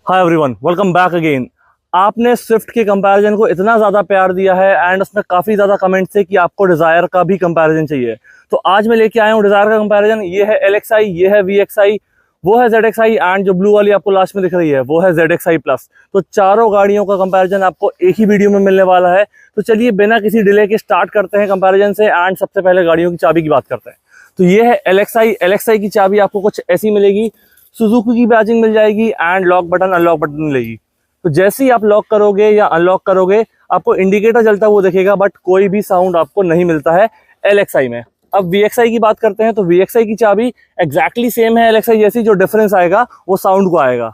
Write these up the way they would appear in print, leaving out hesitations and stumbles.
Hi everyone, welcome back again. आपने Swift के comparison को इतना ज़्यादा प्यार दिया है एंड उसमें काफ़ी ज़्यादा कमेंट्स थे कि आपको डिज़ायर का भी कंपैरिजन चाहिए। तो आज मैं लेके आया हूँ डिज़ायर का कंपैरिजन। ये है LXi, ये है VXi, वो है ZXi एंड जो ब्लू वाली आपको लास्ट में दिख रही है वो है ZXi प्लस। तो चारों गाड़ियों का कंपैरिजन आपको एक ही वीडियो में मिलने वाला है। तो चलिए बिना किसी डिले के स्टार्ट करते हैं कंपैरिजन से एंड सबसे पहले गाड़ियों की चाबी की बात करते हैं। तो ये है LXi की चाबी आपको कुछ ऐसी मिलेगी। सुजुकी की बैजिंग मिल जाएगी and lock button unlock button मिलेगी। तो जैसे ही आप लॉक करोगे या अनलॉक करोगे आपको इंडिकेटर जलता हुआ दिखेगा, बट कोई भी साउंड आपको नहीं मिलता है LXi में। अब VXi की बात करते हैं तो VXi की चाबी एग्जैक्टली सेम है LXi जैसी, जो डिफरेंस आएगा वो साउंड को आएगा।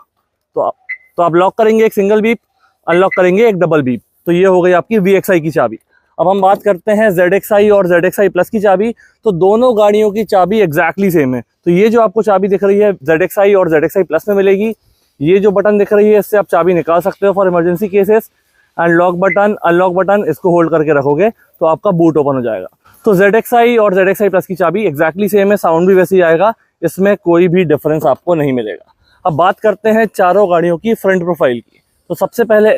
तो आप लॉक करेंगे एक सिंगल बीप, अनलॉक करेंगे एक डबल बीप। तो ये हो गई आपकी VXi की चाबी। अब हम बात करते हैं ZXi और ZXi प्लस की चाबी। तो दोनों गाड़ियों की चाबी एग्जैक्टली सेम है। तो ये जो आपको चाबी दिख रही है ZXi और ZXi प्लस में मिलेगी। ये जो बटन दिख रही है इससे आप चाबी निकाल सकते हो for emergency cases. And lock button unlock button इसको होल्ड करके रखोगे तो आपका बूट ओपन हो जाएगा। तो ZXi और ZXi प्लस की चाबी एग्जैक्टली सेम है, साउंड भी वैसे ही आएगा, इसमें कोई भी डिफरेंस आपको नहीं मिलेगा। अब बात करते हैं चारों गाड़ियों की फ्रंट प्रोफाइल की। तो सबसे पहले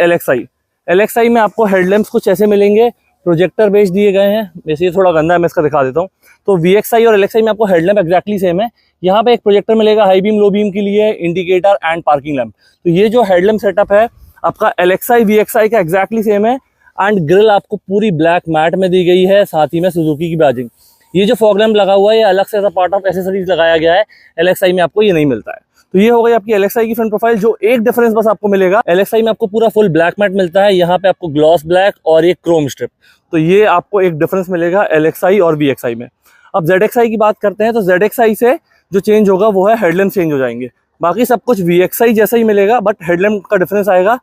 LXi में आपको हेडलैम्प्स कुछ ऐसे मिलेंगे, प्रोजेक्टर बेस दिए गए हैं। वैसे ये थोड़ा गंदा है, मैं इसका दिखा देता हूँ। तो VXi और LXi में आपको हेडलैम्प एग्जैक्टली सेम है। यहाँ पे एक प्रोजेक्टर मिलेगा हाई बीम लो बीम के लिए, इंडिकेटर एंड पार्किंग लैम्प। तो ये जो हेडलैम्प सेटअप है आपका LXi VXi का एग्जैक्टली सेम है। एंड ग्रिल आपको पूरी ब्लैक मैट में दी गई है, साथ ही में सुजुकी की बैजिंग। ये जो फॉग लैम्प लगा हुआ है ये अलग से as a part of accessories लगाया गया है, LXi में आपको ये नहीं मिलता है। तो ये हो गई आपकी LXi की फ्रंट प्रोफाइल। जो एक डिफरेंस बस आपको मिलेगा, LXi में आपको पूरा फुल ब्लैक मैट मिलता है, यहाँ पे आपको ग्लॉस ब्लैक और ये क्रोम स्ट्रिप। तो ये आपको एक डिफरेंस मिलेगा LXi और VXi में। अब ZXi की बात करते हैं तो ZXi से जो चेंज होगा वो है हेडलैम्प चेंज हो जाएंगे। बाकी सब कुछ VXi जैसा ही मिलेगा, बट हेडलैम्प का डिफरेंस आएगा।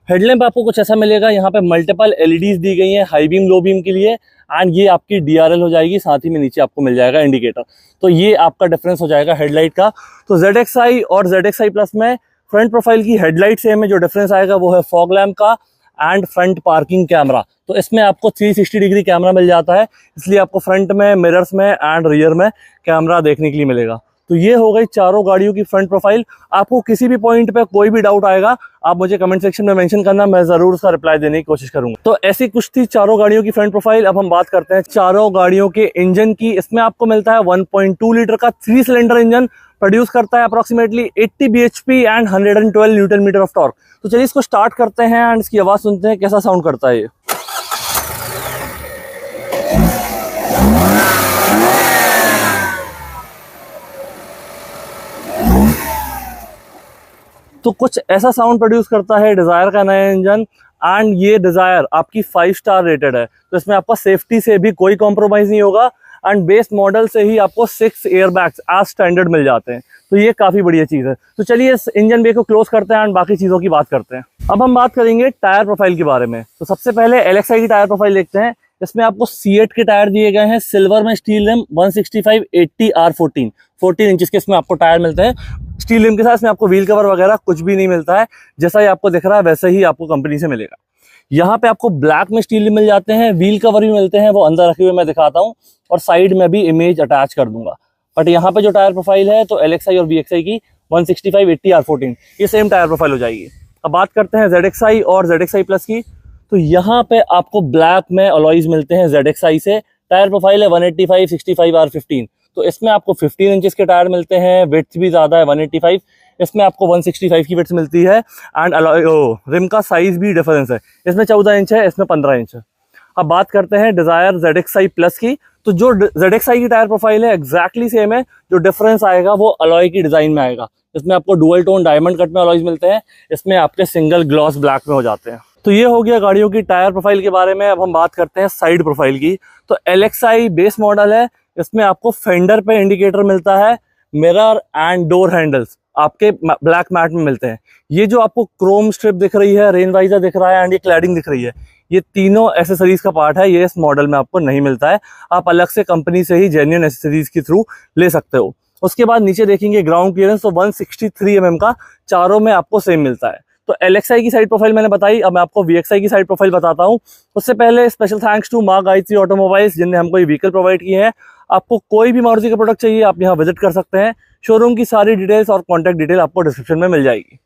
हेडलैम्प आपको कुछ ऐसा मिलेगा, यहाँ पे मल्टीपल LEDs दी गई हैं हाई बीम लो बीम के लिए। एंड ये आपकी DRL हो जाएगी, साथ ही में नीचे आपको मिल जाएगा इंडिकेटर। तो ये आपका डिफरेंस हो जाएगा हेडलाइट का। तो ZXi और ZXi प्लस में फ्रंट प्रोफाइल की हेडलाइट सेम है, जो डिफरेंस आएगा वो है फॉग लैम्प का एंड फ्रंट पार्किंग कैमरा। तो इसमें आपको 360 डिग्री कैमरा मिल जाता है, इसलिए आपको फ्रंट में, मिरर्स में एंड रियर में कैमरा देखने के लिए मिलेगा। तो ये हो गई चारों गाड़ियों की फ्रंट प्रोफाइल। आपको किसी भी पॉइंट पे कोई भी डाउट आएगा आप मुझे कमेंट सेक्शन में मेंशन करना, मैं जरूर उसका रिप्लाई देने की कोशिश करूंगा। तो ऐसी कुछ थी चारों गाड़ियों की फ्रंट प्रोफाइल। अब हम बात करते हैं चारों गाड़ियों के इंजन की। इसमें आपको मिलता है 1.2 लीटर का 3 सिलेंडर इंजन, प्रोड्यूस करता है approximately 80 bhp and 112 newton metre of torque. तो चलिए इसको स्टार्ट करते हैं एंड इसकी आवाज सुनते हैं कैसा साउंड करता है ये। तो कुछ ऐसा साउंड प्रोड्यूस करता है डिजायर का नया इंजन। एंड ये डिजायर आपकी 5 स्टार रेटेड है, तो इसमें आपका सेफ्टी से भी कोई कॉम्प्रोमाइज नहीं होगा। एंड बेस मॉडल से ही आपको 6 एयरबैग्स एज स्टैंडर्ड मिल जाते हैं, तो ये काफी बढ़िया चीज है। तो चलिए इस इंजन बे को क्लोज करते हैं एंड बाकी चीजों की बात करते हैं। अब हम बात करेंगे टायर प्रोफाइल के बारे में। तो सबसे पहले LXi की टायर प्रोफाइल देखते हैं। इसमें आपको C8 के टायर दिए गए हैं, सिल्वर में स्टील रिम 165/80 R14 14 इंचेस के इसमें आपको टायर मिलते हैं। स्टील रिम के साथ इसमें आपको व्हील कवर वगैरह कुछ भी नहीं मिलता है, जैसा ही आपको दिख रहा है वैसे ही आपको कंपनी से मिलेगा। यहाँ पे आपको ब्लैक में स्टील रिम मिल जाते हैं, व्हील कवर भी मिलते हैं, वो अंदर रखे हुए मैं दिखाता हूँ और साइड में भी इमेज अटैच कर दूंगा। बट यहाँ पे जो टायर प्रोफाइल है तो LXi और VXi की 165/80 R14 ये सेम टायर प्रोफाइल हो जाएगी। अब बात करते हैं ZXi और ZXi प्लस की। तो यहाँ पे आपको ब्लैक में अलॉयज मिलते हैं ZXi से। टायर प्रोफाइल है 185/65 R15। तो इसमें आपको 15 इंचेस के टायर मिलते हैं, विड्थ भी ज्यादा है 185, इसमें आपको 165 की विड्थ मिलती है। एंड रिम का साइज भी डिफरेंस है, इसमें 14 इंच है, इसमें 15 इंच है। अब बात करते हैं डिजायर ZXi प्लस की। तो जो ZXi की टायर प्रोफाइल है एग्जैक्टली सेम है, जो डिफरेंस आएगा वो अलॉय की डिजाइन में आएगा। इसमें आपको डुअल टोन डायमंड कट में अलॉयज मिलते हैं, इसमें आपके सिंगल ग्लॉस ब्लैक में हो जाते हैं। तो ये हो गया गाड़ियों की टायर प्रोफाइल के बारे में। अब हम बात करते हैं साइड प्रोफाइल की। तो LXi बेस मॉडल है, इसमें आपको फेंडर पे इंडिकेटर मिलता है, मिरर एंड डोर हैंडल्स आपके ब्लैक मैट में मिलते हैं। ये जो आपको क्रोम स्ट्रिप दिख रही है, रेन वाइजर दिख रहा है एंड ये क्लैडिंग दिख रही है, ये तीनों एसेसरीज का पार्ट है, ये इस मॉडल में आपको नहीं मिलता है। आप अलग से कंपनी से ही जेन्युइन एसेसरीज के थ्रू ले सकते हो। उसके बाद नीचे देखेंगे ग्राउंड क्लियरेंस, तो 163 mm का चारों में आपको सेम मिलता है। तो LXi की साइड प्रोफाइल मैंने बताई, अब मैं आपको VXi की साइड प्रोफाइल बताता हूँ। उससे पहले स्पेशल थैंक्स टू माँ गायत्री ऑटोमोबाइल्स जिनने हमको ये व्हीकल प्रोवाइड किए हैं। आपको कोई भी मारुति का प्रोडक्ट चाहिए आप यहाँ विजिट कर सकते हैं। शोरूम की सारी डिटेल्स और कॉन्टैक्ट डिटेल आपको डिस्क्रिप्शन में मिल जाएगी।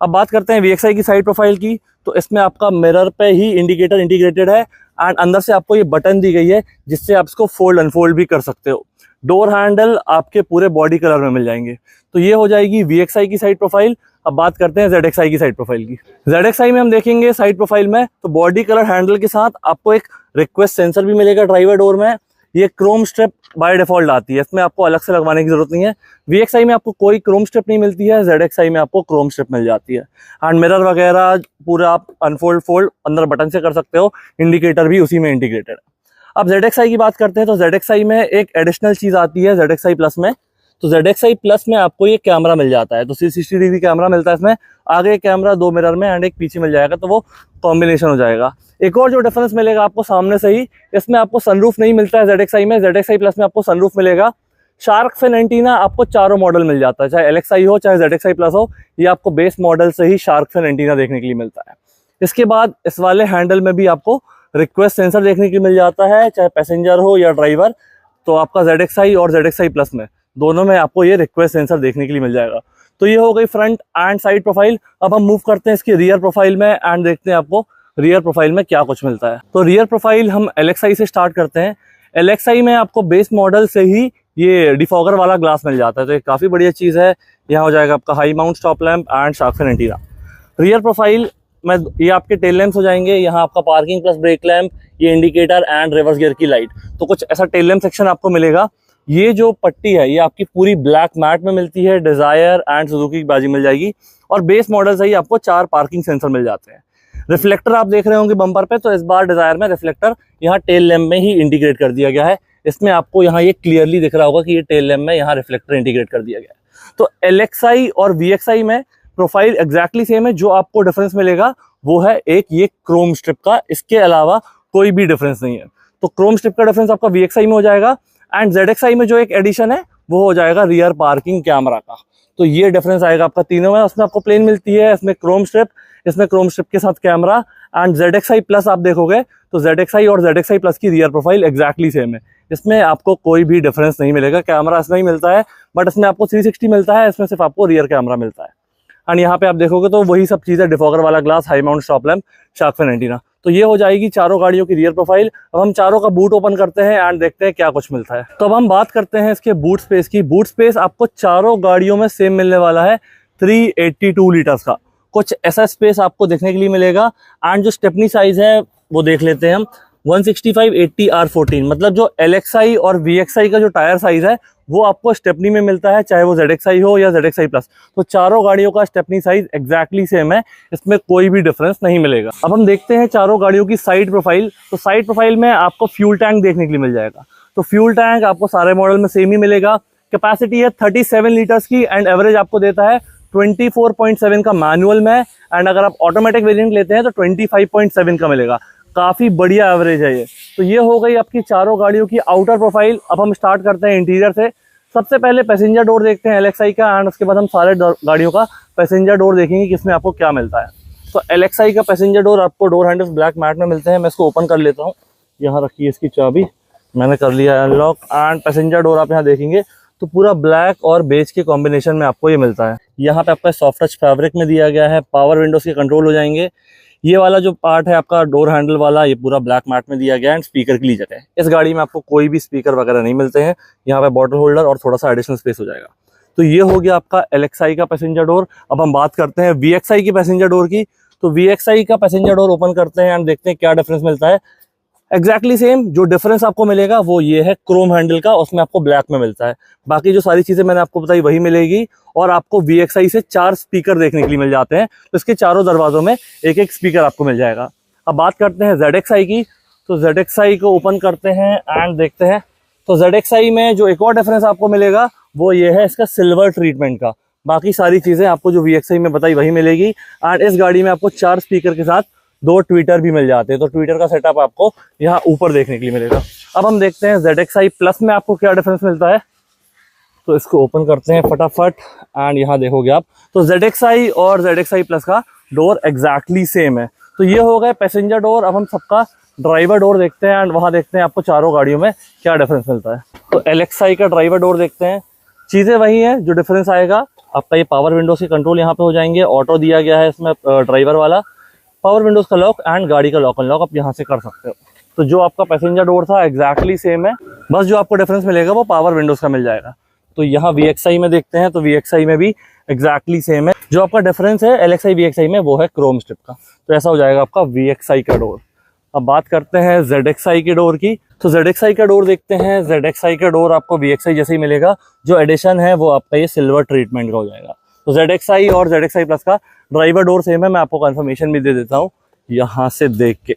अब बात करते हैं VXI की साइड प्रोफाइल की। तो इसमें आपका मिरर पे ही इंडिकेटर इंटीग्रेटेड है एंड अंदर से आपको ये बटन दी गई है जिससे आप इसको फोल्ड अनफोल्ड भी कर सकते हो। डोर हैंडल आपके पूरे बॉडी कलर में मिल जाएंगे। तो ये हो जाएगी VXI की साइड प्रोफाइल। अब बात करते हैं ZXI की साइड प्रोफाइल की। ZXI में हम देखेंगे साइड प्रोफाइल में तो बॉडी कलर हैंडल के साथ आपको एक रिक्वेस्ट सेंसर भी मिलेगा ड्राइवर डोर में। ये क्रोम स्ट्रिप बाय डिफॉल्ट आती है, इसमें आपको अलग से लगवाने की जरूरत नहीं है। VXI में आपको कोई क्रोम स्ट्रिप नहीं मिलती है, ZXI में आपको क्रोम स्ट्रिप मिल जाती है। एंड मिरर वगैरह पूरा आप अनफोल्ड फोल्ड अंदर बटन से कर सकते हो, इंडिकेटर भी उसी में इंटीग्रेटेड है। अब ZXI की बात करते हैं तो ZXI में एक एडिशनल चीज आती है ZXI प्लस में। तो ZXI प्लस में आपको ये कैमरा मिल जाता है, तो 360 डिग्री कैमरा मिलता है इसमें। आगे एक कैमरा, 2 मिरर में एंड एक पीछे मिल जाएगा, तो वो कॉम्बिनेशन हो जाएगा। एक और जो डिफरेंस मिलेगा आपको सामने से ही, इसमें आपको सनरूफ नहीं मिलता है ZXI में। ZXI प्लस में आपको सनरूफ मिलेगा। शार्क फिन एंटीना आपको चारों मॉडल मिल जाता है, चाहे LXI हो चाहे ZXI प्लस हो, ये आपको बेस मॉडल से ही शार्क फिन एंटीना देखने के लिए मिलता है। इसके बाद इस वाले हैंडल में भी आपको रिक्वेस्ट सेंसर देखने के लिए मिल जाता है, चाहे पैसेंजर हो या ड्राइवर। तो आपका ZXI और ZXI प्लस में दोनों में आपको ये रिक्वेस्ट सेंसर देखने के लिए मिल जाएगा। तो ये हो गई फ्रंट एंड साइड प्रोफाइल। अब हम मूव करते हैं इसकी रियर प्रोफाइल में एंड देखते हैं आपको रियर प्रोफाइल में क्या कुछ मिलता है। तो रियर प्रोफाइल हम LXI से स्टार्ट करते हैं। LXI में आपको बेस मॉडल से ही ये डिफॉगर वाला ग्लास मिल जाता है, तो ये काफ़ी बढ़िया चीज़ है। यहाँ हो जाएगा आपका high mount stop lamp and shark fin antenna. Rear profile में ये आपके टेल लैंप्स हो जाएंगे। यहाँ आपका पार्किंग प्लस ब्रेक लैंप, ये इंडिकेटर एंड रिवर्स गियर की लाइट। तो कुछ ऐसा टेल लैंप सेक्शन आपको मिलेगा। ये जो पट्टी है ये आपकी पूरी ब्लैक मैट में मिलती है, डिजायर एंड सुजुकी की बाजी मिल जाएगी। और बेस मॉडल से ही आपको 4 पार्किंग सेंसर मिल जाते हैं। रिफ्लेक्टर आप देख रहे होंगे बम्पर पे, तो इस बार डिजायर में रिफ्लेक्टर यहाँ टेल लैंप में ही इंटीग्रेट कर दिया गया है। इसमें आपको यहाँ ये क्लियरली दिख रहा होगा कि ये टेल लैंप में यहाँ रिफ्लेक्टर इंटीग्रेट कर दिया गया है। तो LXI और VXI में प्रोफाइल एग्जैक्टली सेम है। जो आपको डिफरेंस मिलेगा वो है एक ये क्रोम स्ट्रिप का, इसके अलावा कोई भी डिफरेंस नहीं है। तो क्रोम स्ट्रिप का डिफरेंस आपका VXI में हो जाएगा एंड ZXI में जो एक एडिशन है वो हो जाएगा रियर पार्किंग कैमरा का। तो ये डिफरेंस आएगा आपका तीनों में। उसमें आपको प्लेन मिलती है, इसमें क्रोम स्ट्रिप, इसमें क्रोम स्ट्रिप के साथ कैमरा। एंड ZXI प्लस आप देखोगे तो ZXI और ZXI प्लस की रियर प्रोफाइल एग्जैक्टली सेम है। इसमें आपको कोई भी डिफरेंस नहीं मिलेगा। कैमरा इसमें ही मिलता है बट इसमें आपको 360 मिलता है, इसमें सिर्फ आपको रियर कैमरा मिलता है। एंड यहाँ पे आप देखोगे तो वही सब चीज़ें, डिफॉगर वाला glass, high mount stop lamp, shark fin antenna. तो ये हो जाएगी चारों गाड़ियों की रियर प्रोफाइल। अब हम चारों का बूट ओपन करते हैं एंड देखते हैं क्या कुछ मिलता है। तो अब हम बात करते हैं इसके बूट स्पेस की। बूट स्पेस आपको चारों गाड़ियों में सेम मिलने वाला है, 382 लीटर्स का। कुछ ऐसा स्पेस आपको देखने के लिए मिलेगा। एंड जो स्टेपनी साइज है वो देख लेते हैं हम, 165/80R14। मतलब जो LXI और VXI का जो टायर साइज है वो आपको स्टेपनी में मिलता है, चाहे वो ZXI हो या ZXI प्लस। तो चारों गाड़ियों का स्टेपनी साइज एग्जैक्टली सेम है, इसमें कोई भी डिफरेंस नहीं मिलेगा। अब हम देखते हैं चारों गाड़ियों की साइड प्रोफाइल। तो साइड प्रोफाइल में आपको फ्यूल टैंक देखने के लिए मिल जाएगा। तो फ्यूल टैंक आपको सारे मॉडल में सेम ही मिलेगा। कैपेसिटी है 37 लीटर्स की एंड एवरेज आपको देता है 24.7 का मैनुअल में। एंड अगर आप ऑटोमेटिक वेरिएंट लेते हैं तो 25.7 का मिलेगा। काफ़ी बढ़िया एवरेज है ये। तो ये हो गई आपकी चारों गाड़ियों की आउटर प्रोफाइल। अब हम स्टार्ट करते हैं इंटीरियर से। सबसे पहले पैसेंजर डोर देखते हैं LXI का एंड उसके बाद हम सारे गाड़ियों का पैसेंजर डोर देखेंगे कि इसमें आपको क्या मिलता है। तो LXI का पैसेंजर डोर आपको डोर हैंडल्स ब्लैक मैट में मिलते हैं। मैं इसको ओपन कर लेता हूँ। यहाँ रखिए इसकी चाबी, मैंने कर लिया अनलॉक। एंड पैसेंजर डोर आप यहाँ देखेंगे तो पूरा ब्लैक और बेज के कॉम्बिनेशन में आपको ये मिलता है। यहाँ पे आपका सॉफ्ट टच फैब्रिक में दिया गया है। पावर विंडोज के कंट्रोल हो जाएंगे। ये वाला जो पार्ट है आपका डोर हैंडल वाला, ये पूरा ब्लैक मैट में दिया गया है। एंड स्पीकर के लिए जगह है। इस गाड़ी में आपको कोई भी स्पीकर वगैरह नहीं मिलते हैं। यहाँ पे बॉटल होल्डर और थोड़ा सा एडिशनल स्पेस हो जाएगा। तो ये हो गया आपका LXI का पैसेंजर डोर। अब हम बात करते हैं VXI की पैसेंजर डोर की। तो VXI का पैसेंजर डोर ओपन करते हैं एंड देखते हैं क्या डिफरेंस मिलता है। Exactly same. जो डिफरेंस आपको मिलेगा वो ये है क्रोम हैंडल का, उसमें आपको ब्लैक में मिलता है। बाकी जो सारी चीजें मैंने आपको बताई वही मिलेगी। और आपको VXI से 4 स्पीकर देखने के लिए मिल जाते हैं। तो इसके चारों दरवाजों में एक एक स्पीकर आपको मिल जाएगा। अब बात करते हैं ZXI की। तो ZXI को ओपन करते हैं एंड देखते हैं। तो ZXI में जो एक और डिफरेंस आपको मिलेगा वो ये है इसका सिल्वर ट्रीटमेंट का। बाकी सारी चीजें आपको जो VXI में बताई वही मिलेगी। एंड इस गाड़ी में आपको 4 स्पीकर के साथ 2 ट्विटर भी मिल जाते हैं। तो ट्विटर का सेटअप आपको यहाँ ऊपर देखने के लिए मिलेगा। अब हम देखते हैं ZXI प्लस में आपको क्या डिफरेंस मिलता है। तो इसको ओपन करते हैं फटाफट एंड यहाँ देखोगे आप तो ZXI और ZXI प्लस का डोर एग्जैक्टली सेम है। तो ये हो गए पैसेंजर डोर। अब हम सबका ड्राइवर डोर देखते हैं एंड वहाँ देखते हैं आपको चारों गाड़ियों में क्या डिफरेंस मिलता है। तो LXI का ड्राइवर डोर देखते हैं। चीज़ें वही हैं, जो डिफरेंस आएगा आपका ये पावर विंडोज के कंट्रोल यहाँ पे हो जाएंगे। ऑटो दिया गया है इसमें ड्राइवर वाला, पावर विंडोज का लॉक एंड गाड़ी का लॉक अनलॉक आप यहाँ से कर सकते हो। तो जो आपका पैसेंजर डोर था एग्जैक्टली सेम है, बस जो आपको डिफरेंस मिलेगा वो पावर विंडोज का मिल जाएगा। तो यहाँ VXI में देखते हैं तो VXI में भी एग्जैक्टली सेम है। जो आपका डिफरेंस है LXI VXI में वो है क्रोम स्ट्रिप का। तो ऐसा हो जाएगा आपका VXI का डोर। अब बात करते हैं ZXI के डोर की। तो ZXI का डोर देखते हैं। ZXI का डोर आपको VXI जैसे ही मिलेगा, जो एडिशन है वो आपका ये सिल्वर ट्रीटमेंट का हो जाएगा। तो ZXI और ZXI प्लस का ड्राइवर डोर सेम है। मैं आपको कंफर्मेशन भी दे देता हूँ यहाँ से देख के।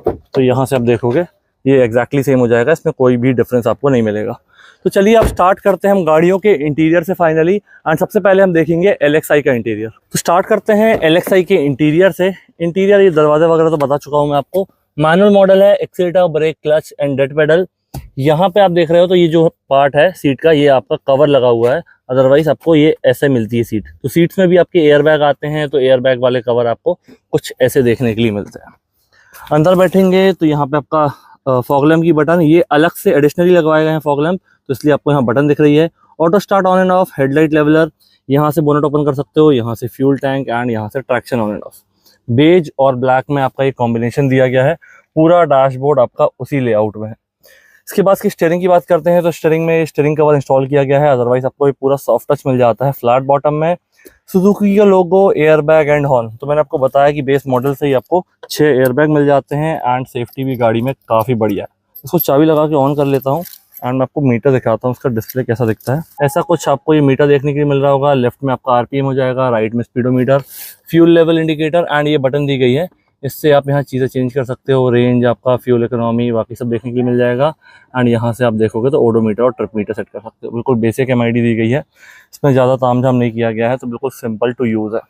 तो यहाँ से आप देखोगे ये एग्जैक्टली सेम हो जाएगा, इसमें कोई भी डिफरेंस आपको नहीं मिलेगा। तो चलिए आप स्टार्ट करते हैं हम गाड़ियों के इंटीरियर से फाइनली। एंड सबसे पहले हम देखेंगे LXI का इंटीरियर। तो स्टार्ट करते हैं LXI के इंटीरियर से। इंटीरियर ये दरवाजे वगैरह तो बता चुका हूँ मैं आपको। मैनुअल मॉडल है, accelerator, brake, clutch and dead pedal. यहाँ पे आप देख रहे हो तो ये जो पार्ट है सीट का, ये आपका कवर लगा हुआ है, अदरवाइज आपको ये ऐसे मिलती है सीट। तो सीट्स में भी आपके एयर बैग आते हैं, तो एयर बैग वाले कवर आपको कुछ ऐसे देखने के लिए मिलते हैं। अंदर बैठेंगे तो यहाँ पे आपका फॉग लैम्प की बटन, ये अलग से एडिशनली लगवाए गए हैं फॉग लैम्प, तो इसलिए आपको यहाँ बटन दिख रही है। Auto start on and of, headlight leveller, यहाँ से बोनट ओपन कर सकते हो, यहाँ से फ्यूल टैंक एंड यहाँ से traction on and off. Beige और ब्लैक में आपका ये कॉम्बिनेशन दिया गया है। पूरा डैशबोर्ड आपका उसी लेआउट में है। इसके बाद की स्टीयरिंग की बात करते हैं तो स्टीयरिंग में स्टीयरिंग कवर इंस्टॉल किया गया है, अदरवाइज आपको ये पूरा सॉफ्ट टच मिल जाता है। फ्लैट बॉटम में सुजुकी का लोगो, एयर बैग एंड हॉर्न। तो मैंने आपको बताया कि बेस मॉडल से ही आपको 6 एयर बैग मिल जाते हैं एंड सेफ्टी भी गाड़ी में काफ़ी बढ़िया है। इसको चाबी लगा के ऑन कर लेता हूँ एंड मैं आपको मीटर दिखाता हूँ उसका डिस्प्ले कैसा दिखता है। ऐसा कुछ आपको ये मीटर देखने के लिए मिल रहा होगा। लेफ्ट में आपका RPM हो जाएगा, राइट में speedometer, fuel level indicator and ये बटन दी गई है, इससे आप यहाँ चीज़ें चेंज कर सकते हो। रेंज, आपका फ्यूल इकोनॉमी, बाकी सब देखने के लिए मिल जाएगा। एंड यहाँ से आप देखोगे तो ओडोमीटर और ट्रिप मीटर सेट कर सकते हो। बिल्कुल बेसिक MID दी गई है, इसमें ज़्यादा तामझाम नहीं किया गया है, तो बिल्कुल सिंपल टू यूज़ है।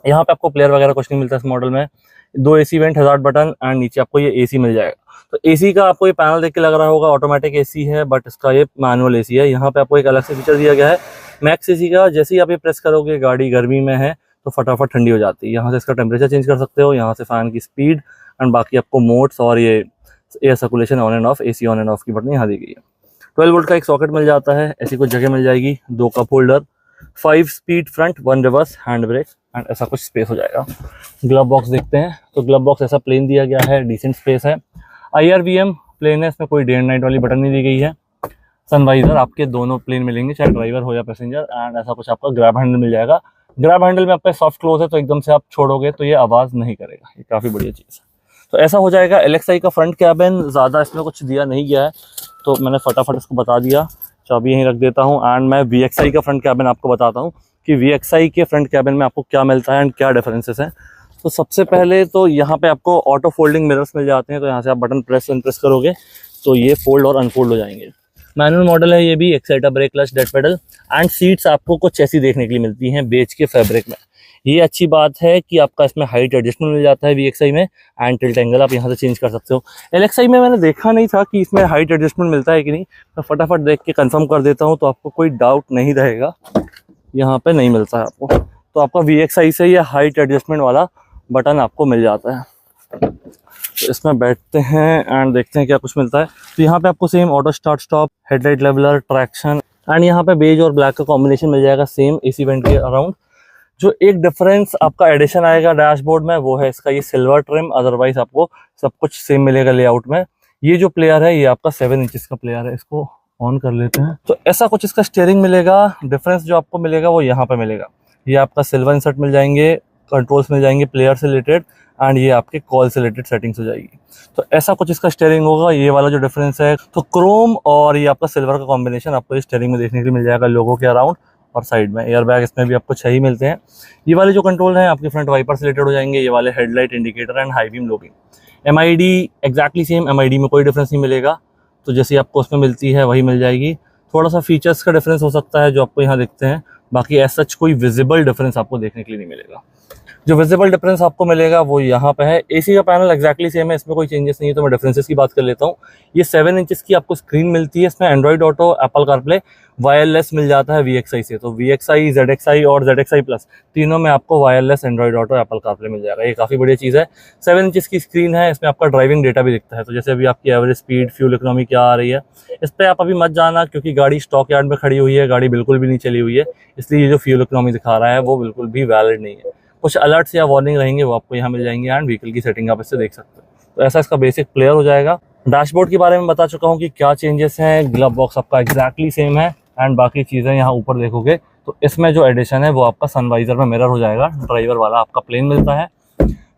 यहाँ पे आपको प्लेयर वगैरह कुछ नहीं मिलता इस मॉडल में। 2 AC went, hazard button and नीचे आपको ये AC मिल जाएगा। तो AC का आपको ये पैनल देख के लग रहा होगा ऑटोमेटिक AC है, बट इसका ये मैनुअल AC है। यहाँ पे आपको एक अलग से फीचर दिया गया है मैक्स AC का। जैसे ही आप ये प्रेस करोगे, गाड़ी गर्मी में है तो फटाफट ठंडी हो जाती है। यहाँ से इसका टेम्परेचर चेंज कर सकते हो, यहाँ से फैन की स्पीड एंड बाकी आपको मोड्स और ये air circulation on and of, AC on and of की बटन यहाँ दी गई है। 12 वोल्ट का एक सॉकेट मिल जाता है, ऐसी कुछ जगह मिल जाएगी। 2 cup holder, 5 speed front, 1 reverse, hand brake and ऐसा कुछ स्पेस हो जाएगा। ग्लव बॉक्स देखते हैं तो ग्लव बॉक्स ऐसा प्लेन दिया गया है, डिसेंट स्पेस है। IRVM प्लेन है, इसमें कोई डे एंड नाइट वाली बटन नहीं दी गई है। सनवाइजर आपके दोनों प्लेन मिलेंगे, चाहे ड्राइवर हो या पैसेंजर। एंड ऐसा कुछ आपका ग्रैब हैंडल मिल जाएगा। ग्रैब हैंडल में आपका सॉफ्ट क्लोज है, तो एकदम से आप छोड़ोगे तो ये आवाज़ नहीं करेगा, ये काफ़ी बढ़िया चीज़ है। तो ऐसा हो जाएगा LXI का फ्रंट कैबिन। ज़्यादा इसमें कुछ दिया नहीं गया है, तो मैंने फटाफट इसको बता दिया। चाबी यहीं रख देता हूँ एंड मैं VXI का फ्रंट कैबिन आपको बताता हूँ कि VXI के फ्रंट कैबिन में आपको क्या मिलता है एंड क्या डिफरेंसेस हैं। तो सबसे पहले तो यहाँ पे आपको ऑटो फोल्डिंग मिरर्स मिल जाते हैं, तो यहाँ से आप बटन प्रेस करोगे तो ये फोल्ड और अनफोल्ड हो जाएंगे। मैनुअल मॉडल है ये भी, accelerator, brake, clutch, dead pedal and seats आपको कुछ ऐसी देखने के लिए मिलती हैं बेज के फैब्रिक में। ये अच्छी बात है कि आपका इसमें हाइट एडजस्टमेंट मिल जाता है VXI में एंड टिल्ट एंगल आप यहाँ से चेंज कर सकते हो। LXI में मैंने देखा नहीं था कि इसमें हाइट एडजस्टमेंट मिलता है कि नहीं, मैं फटाफट देख के कंफर्म कर देता हूँ तो आपको कोई डाउट नहीं रहेगा। यहाँ पे नहीं मिलता है आपको, तो आपका VXI से ये हाइट एडजस्टमेंट वाला बटन आपको मिल जाता है। तो इसमें बैठते हैं एंड देखते हैं क्या कुछ मिलता है। तो यहाँ पे आपको same auto start stop, headlight leveller, traction and यहाँ पे बेज और ब्लैक का कॉम्बिनेशन मिल जाएगा सेम AC वेंट के अराउंड। जो एक डिफरेंस आपका एडिशन आएगा डैशबोर्ड में वो है इसका ये सिल्वर ट्रिम, अदरवाइज आपको सब कुछ सेम मिलेगा लेआउट में। ये जो प्लेयर है ये आपका 7 इंचेस का प्लेयर है, इसको ऑन कर लेते हैं। तो ऐसा कुछ इसका स्टीयरिंग मिलेगा। डिफरेंस जो आपको मिलेगा वो यहाँ पे मिलेगा। ये आपका सिल्वर इंसर्ट मिल जाएंगे, कंट्रोल्स मिल जाएंगे प्लेयर से रिलेटेड एंड ये आपके कॉल से रिलेटेड सेटिंग्स हो जाएगी। तो ऐसा कुछ इसका स्टीयरिंग होगा, ये वाला जो डिफरेंस है। तो क्रोम और ये आपका सिल्वर का कॉम्बिनेशन आपको इस स्टीयरिंग में देखने के लिए मिल जाएगा, लोगो के अराउंड और साइड में। एयर बैग इसमें भी आपको 6 ही मिलते हैं। ये वाले जो कंट्रोल हैं आपके फ्रंट वाइपर से रिलेटेड हो जाएंगे, ये वाले headlight indicator and high beam low beam. MID exactly same, MID में कोई डिफरेंस नहीं मिलेगा, तो जैसे आपको उसमें मिलती है वही मिल जाएगी। थोड़ा सा फीचर्स का डिफरेंस हो सकता है जो आपको यहाँ देखते हैं, बाकी एज सच कोई विजिबल डिफरेंस आपको देखने के लिए नहीं मिलेगा। जो विजिबल डिफरेंस आपको मिलेगा वो यहाँ पे है। एसी का पैनल एक्जैक्टली सेम है, इसमें कोई चेंजेस नहीं है, तो मैं डिफरेंसेस की बात कर लेता हूँ। ये 7 इंचेस की आपको स्क्रीन मिलती है, इसमें Android Auto, Apple CarPlay, wireless मिल जाता है VXI से। तो VXI, ZXI और ZXI प्लस तीनों में आपको wireless Android Auto, Apple CarPlay मिल जाएगा। ये काफ़ी बढ़िया चीज़ है। 7 इंचेस की स्क्रीन है, इसमें आपका ड्राइविंग डेटा भी दिखता है। तो जैसे अभी आपकी एवरेज स्पीड, फ्यूल इकोनॉमी क्या आ रही है, इस पर आप अभी मत जाना, क्योंकि गाड़ी स्टॉक यार्ड में खड़ी हुई है, गाड़ी बिल्कुल भी नहीं चली हुई है, इसलिए ये जो फ्यूल इकोनॉमी दिखा रहा है वो बिल्कुल भी वैलिड नहीं है। कुछ अलर्ट्स या वार्निंग रहेंगे वो आपको यहाँ मिल जाएंगे, एंड व्हीकल की सेटिंग आप इससे देख सकते हो। तो ऐसा इसका बेसिक प्लेयर हो जाएगा। डैशबोर्ड के बारे में बता चुका हूँ कि क्या चेंजेस हैं। ग्लव बॉक्स आपका एक्जैक्टली सेम है, एंड बाकी चीज़ें यहाँ ऊपर देखोगे तो इसमें जो एडिशन है वो आपका सनवाइजर में मिरर हो जाएगा, ड्राइवर वाला आपका प्लेन मिलता है।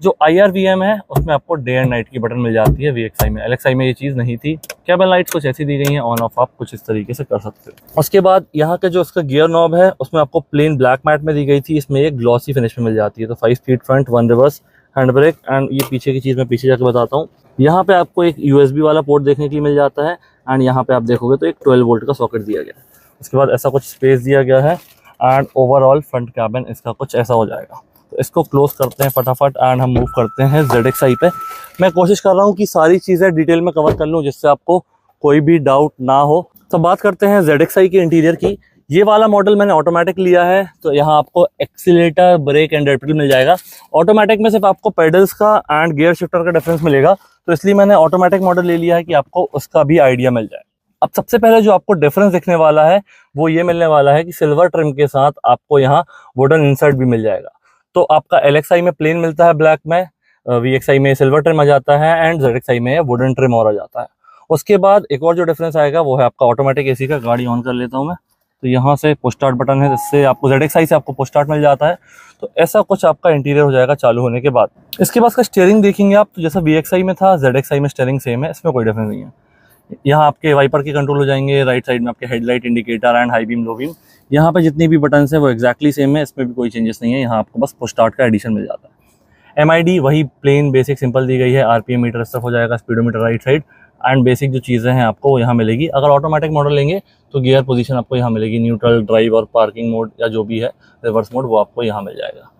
जो IRVM है उसमें आपको डे एंड नाइट की बटन मिल जाती है VXI में। LXI में ये चीज़ नहीं थी। केबल लाइट्स कुछ ऐसी दी गई हैं, ऑन ऑफ आप कुछ इस तरीके से कर सकते हो। उसके बाद यहाँ का जो इसका गियर नॉब है उसमें आपको प्लेन ब्लैक मैट में दी गई थी, इसमें एक ग्लॉसी फिनिश में मिल जाती है। तो 5 speed front, 1 reverse, hand brake, and ये पीछे की चीज़ मैं पीछे जाकर बताता हूँ। यहाँ पे आपको एक USB वाला पोर्ट देखने के लिए मिल जाता है, एंड यहाँ पे आप देखोगे तो एक 12 वोल्ट का सॉकेट दिया गया है। उसके बाद ऐसा कुछ स्पेस दिया गया है, एंड ओवरऑल फ्रंट कैबिन इसका कुछ ऐसा हो जाएगा। तो इसको क्लोज करते हैं फटाफट, एंड हम मूव करते हैं ZXI पे। मैं कोशिश कर रहा हूँ कि सारी चीज़ें डिटेल में कवर कर लूँ, जिससे आपको कोई भी डाउट ना हो। तो बात करते हैं ZXI के इंटीरियर की। ये वाला मॉडल मैंने ऑटोमेटिक लिया है, तो यहाँ आपको एक्सीलेटर, ब्रेक एंड रेड मिल जाएगा। ऑटोमेटिक में सिर्फ आपको पेडल्स का एंड गियर शिफ्टर का डिफरेंस मिलेगा, तो इसलिए मैंने ऑटोमेटिक मॉडल ले लिया है कि आपको उसका भी आइडिया मिल जाए। अब सबसे पहले जो आपको डिफरेंस दिखने वाला है वो ये मिलने वाला है कि सिल्वर ट्रिम के साथ आपको यहाँ वुडन इंसर्ट भी मिल जाएगा। तो आपका LXI में प्लेन मिलता है ब्लैक में, VXI में सिल्वर ट्रिम आ जाता है, एंड ZXI में वुडन ट्रिम और आ जाता है। उसके बाद एक और जो डिफरेंस आएगा वो है आपका ऑटोमेटिक AC का। गाड़ी ऑन कर लेता हूँ मैं, तो यहाँ से पुश स्टार्ट बटन है, जिससे आपको ZXI से आपको पुश स्टार्ट मिल जाता है। तो ऐसा कुछ आपका इंटीरियर हो जाएगा चालू होने के बाद। इसके बाद का स्टीयरिंग देखेंगे आप, तो जैसा VXI में था ZXI में स्टीयरिंग सेम है, इसमें कोई डिफरेंस नहीं है। यहाँ आपके वाइपर के कंट्रोल हो जाएंगे, राइट साइड में आपके headlight, indicator and high beam, low beam. यहाँ पे जितनी भी बटन्स हैं वो एक्जैक्टली सेम है, इसमें भी कोई चेंजेस नहीं है। यहाँ आपको बस पुश स्टार्ट का एडिशन मिल जाता है। MID वही प्लेन बेसिक सिंपल दी गई है। RPM मीटर इस तरफ हो जाएगा, speedometer right side, and basic जो चीज़ें हैं आपको वो यहाँ मिलेगी। अगर ऑटोमेटिक मॉडल लेंगे तो गियर पोजीशन आपको यहाँ मिलेगी, न्यूट्रल, ड्राइव और पार्किंग मोड या जो भी है रिवर्स मोड वो आपको यहाँ मिल जाएगा।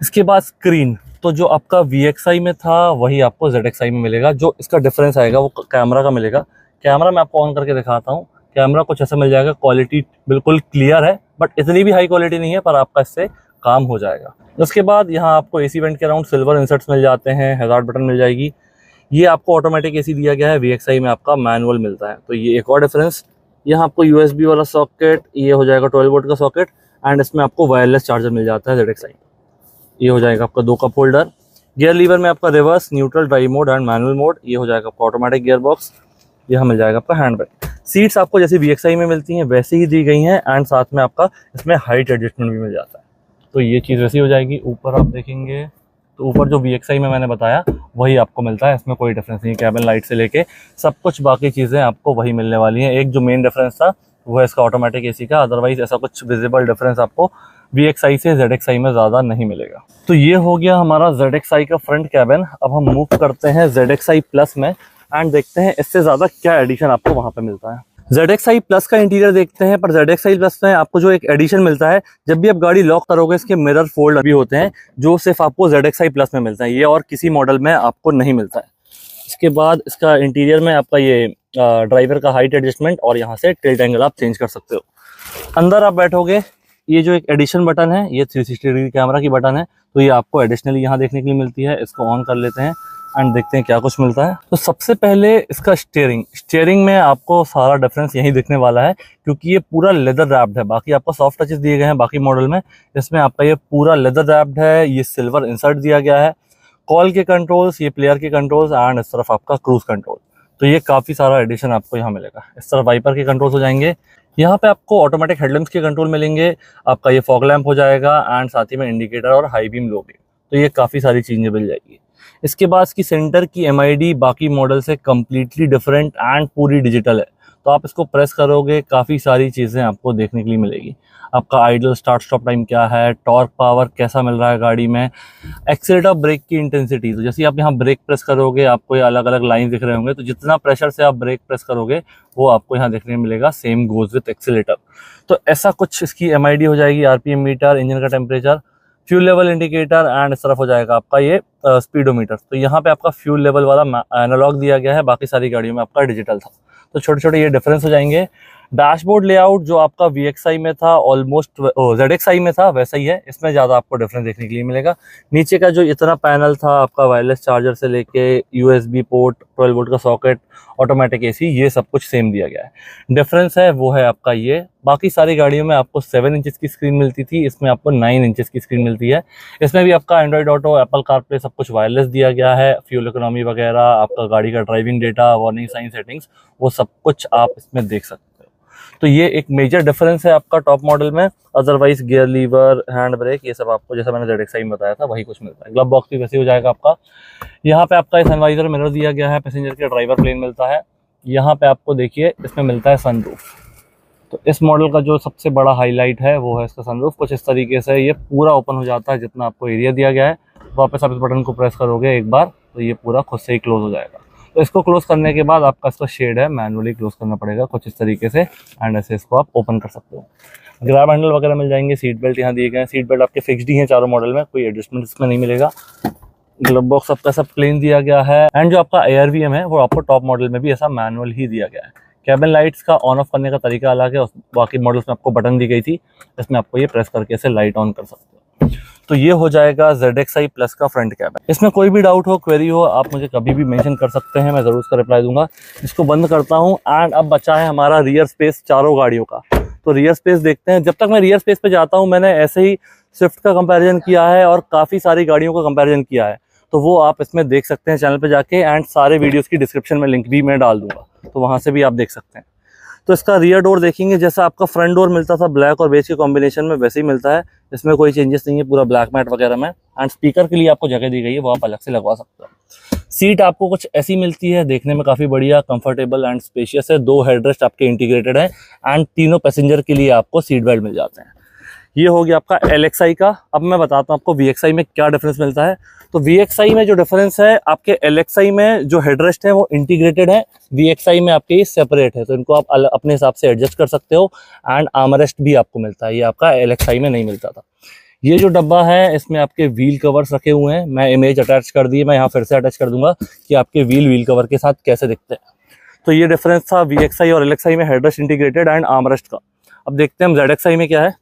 इसके बाद स्क्रीन, तो जो आपका VXI में था वही आपको ZXI में मिलेगा। जो इसका डिफरेंस आएगा वो कैमरा का मिलेगा। कैमरा मैं आपको ऑन करके दिखाता हूँ। कैमरा कुछ ऐसा मिल जाएगा, क्वालिटी बिल्कुल क्लियर है, बट इतनी भी हाई क्वालिटी नहीं है, पर आपका इससे काम हो जाएगा। उसके बाद यहाँ आपको AC वेंट के अराउंड सिल्वर इंसर्ट्स मिल जाते हैं, हैजार्ड बटन मिल जाएगी। ये आपको ऑटोमेटिक AC दिया गया है, VXI में आपका मैनुअल मिलता है। तो ये एक और डिफरेंस। यहाँ आपको USB वाला सॉकेट, ये हो जाएगा 12 वोल्ट का सॉकेट, एंड इसमें आपको वायरलेस चार्जर मिल जाता है ZXI। ये हो जाएगा आपका 2 कप होल्डर। गियर लीवर में आपका reverse, neutral, drive mode and manual mode. ये हो जाएगा आपका ऑटोमेटिक गियर बॉक्स। यह मिल जाएगा आपका हैंड ब्रेक। सीट्स आपको जैसे VXI में मिलती हैं वैसे ही दी गई हैं, एंड साथ में आपका इसमें हाइट एडजस्टमेंट भी मिल जाता है। तो ये चीज़ वैसी हो जाएगी। ऊपर आप देखेंगे तो ऊपर जो VXI में मैंने बताया वही आपको मिलता है, इसमें कोई डिफरेंस नहीं है। कैबिन लाइट से लेके सब कुछ बाकी चीज़ें आपको वही मिलने वाली हैं। एक जो मेन डिफरेंस था वो है इसका ऑटोमेटिक AC का, अदरवाइज ऐसा कुछ विजिबल डिफरेंस आपको VXI से ZXI में ज़्यादा नहीं मिलेगा। तो ये हो गया हमारा ZXI का फ्रंट कैबिन। अब हम मूव करते हैं ZXI प्लस में, एंड देखते हैं इससे ज़्यादा क्या एडिशन आपको वहाँ पे मिलता है। ZXI प्लस का इंटीरियर देखते हैं, पर ZXI प्लस में आपको जो एक एडिशन मिलता है, जब भी आप गाड़ी लॉक करोगे इसके मिरर फोल्ड अभी होते हैं, जो सिर्फ आपको ZXI प्लस में मिलता है। ये और किसी मॉडल में आपको नहीं मिलता है। इसके बाद इसका इंटीरियर में आपका ये ड्राइवर का हाइट एडजस्टमेंट, और यहाँ से टिल्ट एंगल आप चेंज कर सकते हो। अंदर आप बैठोगे, ये जो एक एडिशन बटन है ये 360 डिग्री कैमरा की बटन है, तो ये आपको एडिशनली यहाँ देखने के लिए मिलती है। इसको ऑन कर लेते हैं एंड देखते हैं क्या कुछ मिलता है। तो सबसे पहले इसका स्टीयरिंग में आपको सारा डिफरेंस यही दिखने वाला है, क्योंकि ये पूरा लेदर रैप्ड है। बाकी आपको सॉफ्ट टचेस दिए गए हैं बाकी मॉडल में, इसमें आपका ये पूरा लेदर रैप्ड है। ये सिल्वर इंसर्ट दिया गया है। कॉल के कंट्रोल्स, ये प्लेयर के कंट्रोल्स, एंड इस तरफ आपका क्रूज कंट्रोल। तो ये काफ़ी सारा एडिशन आपको यहाँ मिलेगा। इस तरफ वाइपर के कंट्रोल्स हो जाएंगे। यहाँ पे आपको ऑटोमेटिक हेडलैम्प्स के कंट्रोल मिलेंगे। आपका ये फॉग लैम्प हो जाएगा, एंड साथ ही में इंडिकेटर और हाई बीम, लो बीम। तो ये काफ़ी सारी चीज़ें मिल जाएगी। इसके बाद इसकी सेंटर की MID बाकी मॉडल से कम्प्लीटली डिफरेंट एंड पूरी डिजिटल है। तो आप इसको प्रेस करोगे काफ़ी सारी चीज़ें आपको देखने के लिए मिलेगी। आपका आइडल स्टार्ट स्टॉप टाइम क्या है, टॉर्क पावर कैसा मिल रहा है गाड़ी में, एक्सीलेटर ब्रेक की इंटेंसिटी। तो जैसे आप यहाँ ब्रेक प्रेस करोगे आपको ये अलग अलग लाइन दिख रहे होंगे, तो जितना प्रेशर से आप ब्रेक प्रेस करोगे वो आपको यहाँ देखने को मिलेगा। Same goes with accelerator. तो ऐसा कुछ इसकी MID हो जाएगी। RPM मीटर, इंजन का temperature, fuel level indicator and इस तरफ हो जाएगा आपका ये स्पीडोमीटर। तो यहाँ पे आपका फ्यूल लेवल वाला एनालॉग दिया गया है, बाकी सारी गाड़ियों में आपका डिजिटल था। तो छोटे छोटे ये डिफरेंस हो जाएंगे। डैशबोर्ड लेआउट जो आपका VXI में था ऑलमोस्ट ZXI में था वैसा ही है, इसमें ज़्यादा आपको डिफरेंस देखने के लिए मिलेगा। नीचे का जो इतना पैनल था आपका वायरलेस चार्जर से लेके USB पोर्ट, 12 वोल्ट का सॉकेट, ऑटोमेटिक AC, ये सब कुछ सेम दिया गया है। डिफरेंस है वो है आपका ये। बाकी सारी गाड़ियों में आपको 7 इंचेस की स्क्रीन मिलती थी, इसमें आपको 9 इंचेस की स्क्रीन मिलती है। इसमें भी आपका एंड्रॉइड ऑटो, एप्पल कारप्ले सब कुछ वायरलेस दिया गया है। फ्यूल इकोनॉमी वगैरह, आपका गाड़ी का driving data, warning sign settings, वो सब कुछ आप इसमें देख सकते हो। तो ये एक मेजर डिफरेंस है आपका टॉप मॉडल में। Otherwise gear lever, hand brake, ये सब आपको जैसा मैंने ZXI में बताया था वही कुछ मिलता है। ग्लव बॉक्स भी वैसे हो जाएगा आपका। यहाँ पे आपका सनवाइजर मिरर दिया गया है, पैसेंजर के ड्राइवर प्लेन मिलता है। यहाँ पे आपको देखिए इसमें मिलता है सनरूफ। तो इस मॉडल का जो सबसे बड़ा हाईलाइट है वो है इसका सनरूफ। कुछ इस तरीके से ये पूरा ओपन हो जाता है, जितना आपको एरिया दिया गया है। वापस आप इस बटन को प्रेस करोगे एक बार तो ये पूरा खुद से ही क्लोज हो जाएगा। तो इसको क्लोज करने के बाद आपका इसका शेड है, मैनुअली क्लोज करना पड़ेगा कुछ इस तरीके से, एंड ऐसे इसको आप ओपन कर सकते हो। ग्रैब हैंडल वगैरह मिल जाएंगे। सीट बेल्ट यहाँ दिए गए हैं। सीट बेल्ट आपके फिक्स्ड ही हैं चारों मॉडल में, कोई एडजस्टमेंट इसमें नहीं मिलेगा। ग्लव बॉक्स आपका सब प्लेन दिया गया है। एंड जो आपका ARVM है वो आपको टॉप मॉडल में भी ऐसा मैनुअल ही दिया गया है। कैबिन लाइट्स का ऑन ऑफ करने का तरीका अलग है, बाकी मॉडल्स में आपको बटन दी गई थी, इसमें आपको ये प्रेस करके ऐसे लाइट ऑन कर सकते हो। तो ये हो जाएगा ZXI प्लस का फ्रंट कैबिन। इसमें कोई भी डाउट हो, क्वेरी हो, आप मुझे कभी भी मेंशन कर सकते हैं, मैं जरूर उसका रिप्लाई दूंगा। इसको बंद करता हूँ एंड अब बचा है हमारा रियर स्पेस चारों गाड़ियों का। तो रियर स्पेस देखते हैं। जब तक मैं रियर स्पेस पे जाता हूँ, मैंने ऐसे ही स्विफ्ट का कंपैरिजन किया है और काफ़ी सारी गाड़ियों का कंपैरिजन किया है, तो वो आप इसमें देख सकते हैं चैनल पे जाके। एंड सारे वीडियोस की डिस्क्रिप्शन में लिंक भी मैं डाल दूंगा, तो वहाँ से भी आप देख सकते हैं। तो इसका रियर डोर देखेंगे, जैसा आपका फ्रंट डोर मिलता था ब्लैक और बेज के कॉम्बिनेशन में, वैसे ही मिलता है। इसमें कोई चेंजेस नहीं है, पूरा ब्लैक मैट वगैरह में। एंड स्पीकर के लिए आपको जगह दी गई है, वो आप अलग से लगवा सकते हो। सीट आपको कुछ ऐसी मिलती है, देखने में काफ़ी बढ़िया, कंफर्टेबल एंड स्पेशियस है। 2 हेडरेस्ट आपके इंटीग्रेटेड है एंड तीनों पैसेंजर के लिए आपको सीट बेल्ट मिल जाते हैं। ये हो गया आपका LXI का। अब मैं बताता हूँ आपको VXI में क्या डिफरेंस मिलता है। तो VXI में जो डिफरेंस है, आपके LXI में जो हेडरेस्ट है वो इंटीग्रेटेड है, VXI में आपके ये सेपरेट है। तो इनको आप अपने हिसाब से एडजस्ट कर सकते हो। एंड आर्मरेस्ट भी आपको मिलता है, ये आपका LXI में नहीं मिलता था। ये जो डब्बा है इसमें आपके व्हील कवर्स रखे हुए हैं, मैं इमेज अटैच कर दी, मैं यहाँ फिर से अटैच कर दूंगा कि आपके व्हील कवर के साथ कैसे दिखते हैं। तो ये डिफरेंस था VXI और LXI में, हेडरेस्ट इंटीग्रेटेड एंड आर्मरेस्ट का। अब देखते हैं हम ZXI में क्या है।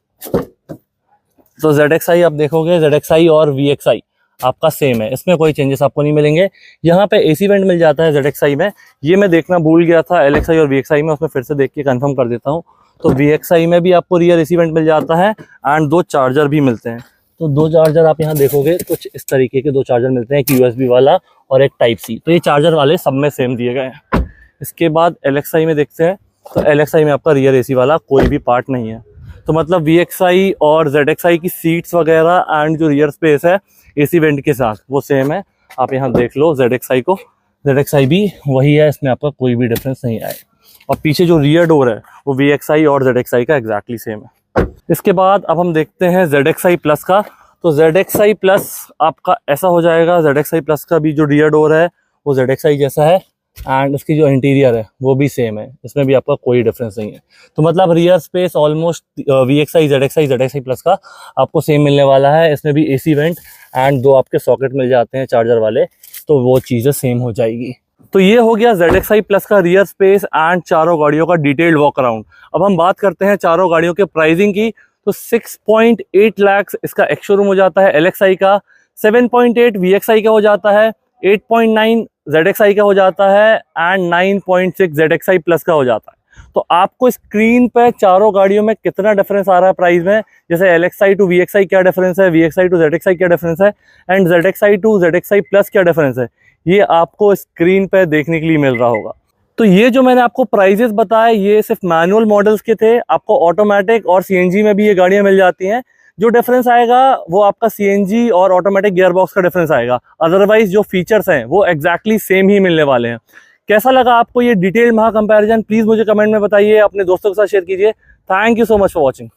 तो ZXI आप देखोगे, ZXI और VXI आपका सेम है, इसमें कोई चेंजेस आपको नहीं मिलेंगे। यहाँ पे AC वेंट मिल जाता है ZXI में, ये मैं देखना भूल गया था LXI और VXI में, उसमें फिर से देख के कंफर्म कर देता हूँ। तो VXI में भी आपको रियर AC वेंट मिल जाता है एंड 2 चार्जर भी मिलते हैं। तो 2 चार्जर आप यहाँ देखोगे, कुछ इस तरीके के 2 चार्जर मिलते हैं, एक USB वाला और एक टाइप C। तो ये चार्जर वाले सब में सेम दिए गए हैं। इसके बाद LXI में देखते हैं। तो LXI में आपका रियर AC वाला कोई भी पार्ट नहीं है। तो मतलब VXI और ZXI की सीट्स वगैरह एंड जो रियर स्पेस है AC वेंट के साथ वो सेम है। आप यहाँ देख लो ZXI को, ZXI भी वही है, इसमें आपका कोई भी डिफरेंस नहीं आएगा। और पीछे जो रियर डोर है वो VXI और ZXI का एग्जैक्टली सेम है। इसके बाद अब हम देखते हैं ZXI प्लस का। तो ZXI प्लस आपका ऐसा हो जाएगा। ZXI प्लस का भी जो रियर डोर है वो ZXI जैसा है एंड उसकी जो इंटीरियर है वो भी सेम है, इसमें भी आपका कोई डिफरेंस नहीं है। तो मतलब rear space almost VXI ZXI plus का आपको सेम मिलने वाला है। इसमें भी AC वेंट एंड 2 आपके सॉकेट मिल जाते हैं चार्जर वाले, तो वो चीज़ें सेम हो जाएगी। तो ये हो गया ZXI प्लस का रियर स्पेस एंड चारों गाड़ियों का डिटेल्ड वॉक अराउंड। अब हम बात करते हैं चारों गाड़ियों के प्राइसिंग की। तो 6.8 लाख इसका एक्स शोरूम हो जाता है LXI का, 7.8 VXI का हो जाता है, 8.9 ZXI का हो जाता है एंड 9.6 ZXI प्लस का हो जाता है। तो आपको स्क्रीन पे चारों गाड़ियों में कितना डिफरेंस आ रहा है प्राइस में, जैसे LXI टू VXI क्या डिफरेंस है, VXI टू ZXI क्या डिफरेंस है and ZXI to ZXI plus क्या डिफरेंस है, ये आपको स्क्रीन पे देखने के लिए मिल रहा होगा। तो ये जो मैंने आपको प्राइजेस बताए ये सिर्फ मैनुअल मॉडल्स के थे। आपको ऑटोमेटिक और CNG में भी ये गाड़ियां मिल जाती हैं। जो डिफरेंस आएगा वो आपका CNG और ऑटोमेटिक गियर बॉक्स का डिफरेंस आएगा, अदरवाइज जो फीचर्स हैं वो एग्जैक्टली सेम ही मिलने वाले हैं। कैसा लगा आपको ये डिटेल्ड महा कंपैरिजन, प्लीज मुझे कमेंट में बताइए, अपने दोस्तों के साथ शेयर कीजिए। Thank you so much for watching.